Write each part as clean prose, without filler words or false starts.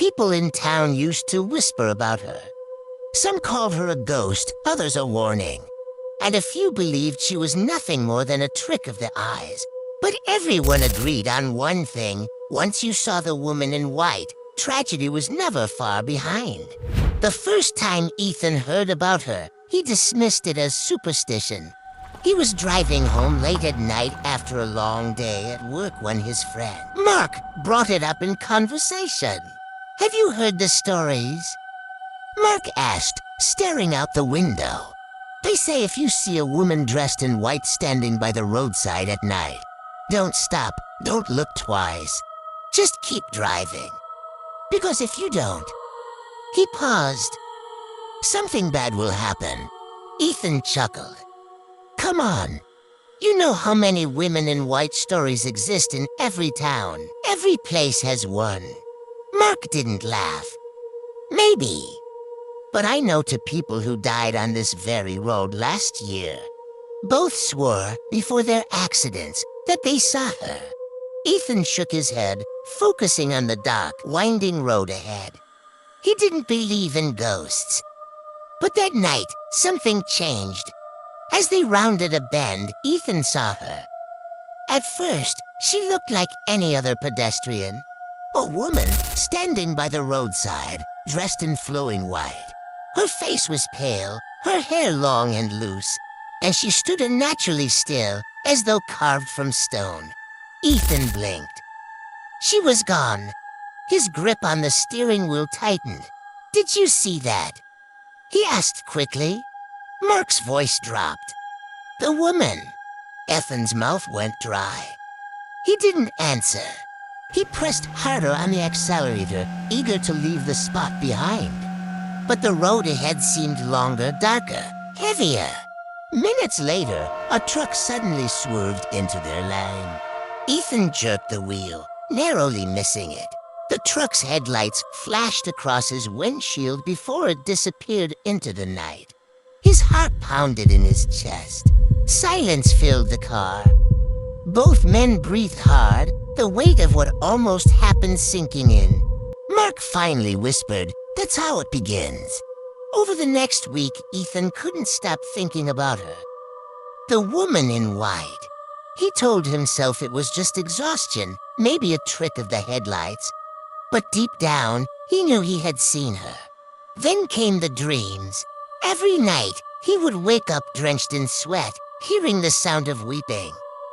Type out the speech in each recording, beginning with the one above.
People in town used to whisper about her. Some called her a ghost, others a warning. And a few believed she was nothing more than a trick of the eyes. But everyone agreed on one thing. Once you saw the woman in white, tragedy was never far behind. The first time Ethan heard about her, he dismissed it as superstition. He was driving home late at night after a long day at work when his friend, Mark, brought it up in conversation. "Have you heard the stories?" Mark asked, staring out the window. "They say if you see a woman dressed in white standing by the roadside at night, don't stop, don't look twice. Just keep driving. Because if you don't..." He paused. "Something bad will happen." Ethan chuckled. "Come on. You know how many women in white stories exist in every town. Every place has one." Mark didn't laugh. "Maybe. But I know two people who died on this very road last year. Both swore, before their accidents, that they saw her." Ethan shook his head, focusing on the dark, winding road ahead. He didn't believe in ghosts. But that night, something changed. As they rounded a bend, Ethan saw her. At first, she looked like any other pedestrian. A woman standing by the roadside, dressed in flowing white. Her face was pale, her hair long and loose, and she stood unnaturally still, as though carved from stone. Ethan blinked. She was gone. His grip on the steering wheel tightened. "Did you see that?" he asked quickly. Mark's voice dropped. "The woman." Ethan's mouth went dry. He didn't answer. He pressed harder on the accelerator, eager to leave the spot behind. But the road ahead seemed longer, darker, heavier. Minutes later, a truck suddenly swerved into their lane. Ethan jerked the wheel, narrowly missing it. The truck's headlights flashed across his windshield before it disappeared into the night. His heart pounded in his chest. Silence filled the car. Both men breathed hard, the weight of what almost happened sinking in. Mark finally whispered, "That's how it begins." Over the next week, Ethan couldn't stop thinking about her. The woman in white. He told himself it was just exhaustion, maybe a trick of the headlights. But deep down, he knew he had seen her. Then came the dreams. Every night, he would wake up drenched in sweat, hearing the sound of weeping.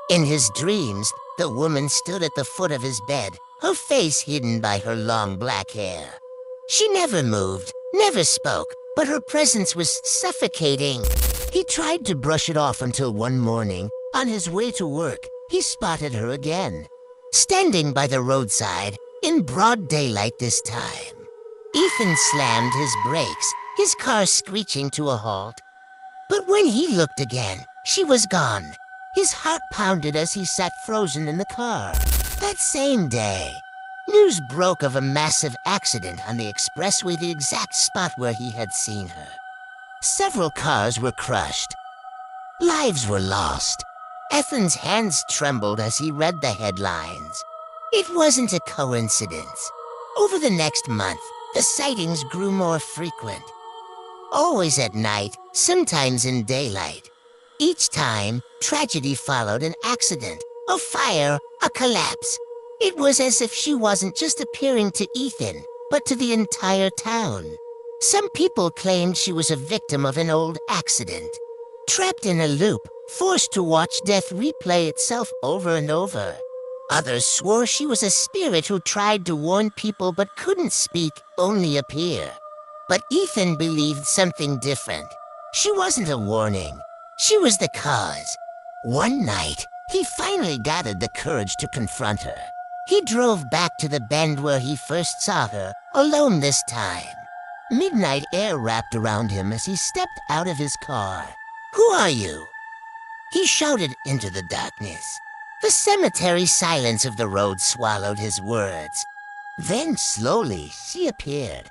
In his dreams, the woman stood at the foot of his bed, her face hidden by her long black hair. She never moved, never spoke, but her presence was suffocating. He tried to brush it off until one morning, on his way to work, he spotted her again. Standing by the roadside, in broad daylight this time. Ethan slammed his brakes, his car screeching to a halt. But when he looked again, she was gone. His heart pounded as he sat frozen in the car. That same day, news broke of a massive accident on the expressway, the exact spot where he had seen her. Several cars were crushed. Lives were lost. Ethan's hands trembled as he read the headlines. It wasn't a coincidence. Over the next month, the sightings grew more frequent. Always at night, sometimes in daylight. Each time, tragedy followed an accident, a fire, a collapse. It was as if she wasn't just appearing to Ethan, but to the entire town. Some people claimed she was a victim of an old accident, trapped in a loop, forced to watch death replay itself over and over. Others swore she was a spirit who tried to warn people but couldn't speak, only appear. But Ethan believed something different. She wasn't a warning. She was the cause. One night, he finally gathered the courage to confront her. He drove back to the bend where he first saw her, alone this time. Midnight air wrapped around him as he stepped out of his car. "Who are you?" he shouted into the darkness. The cemetery silence of the road swallowed his words. Then slowly she appeared.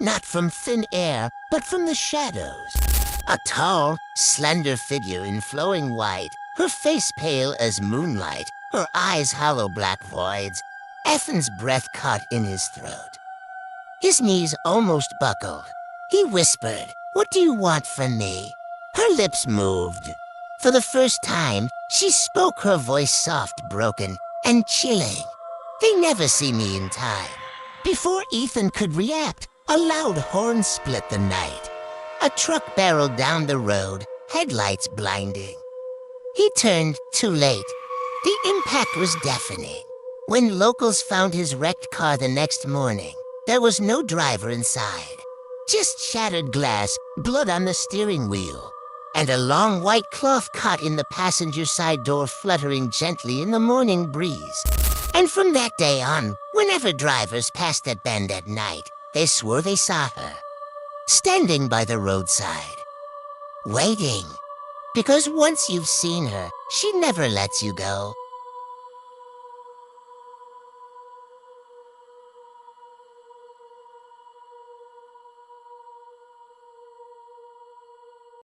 Not from thin air, but from the shadows. A tall, slender figure in flowing white, her face pale as moonlight, her eyes hollow black voids. Ethan's breath caught in his throat. His knees almost buckled. He whispered, "What do you want from me?" Her lips moved. For the first time, she spoke, her voice soft, broken, and chilling. They never see me in time. Before Ethan could react, a loud horn split the night. A truck barreled down the road, headlights blinding. He turned too late. The impact was deafening. When locals found his wrecked car the next morning, there was no driver inside. Just shattered glass, blood on the steering wheel, and a long white cloth caught in the passenger side door fluttering gently in the morning breeze. And from that day on, whenever drivers passed that bend at night, they swore they saw her, standing by the roadside, waiting. Because once you've seen her, she never lets you go.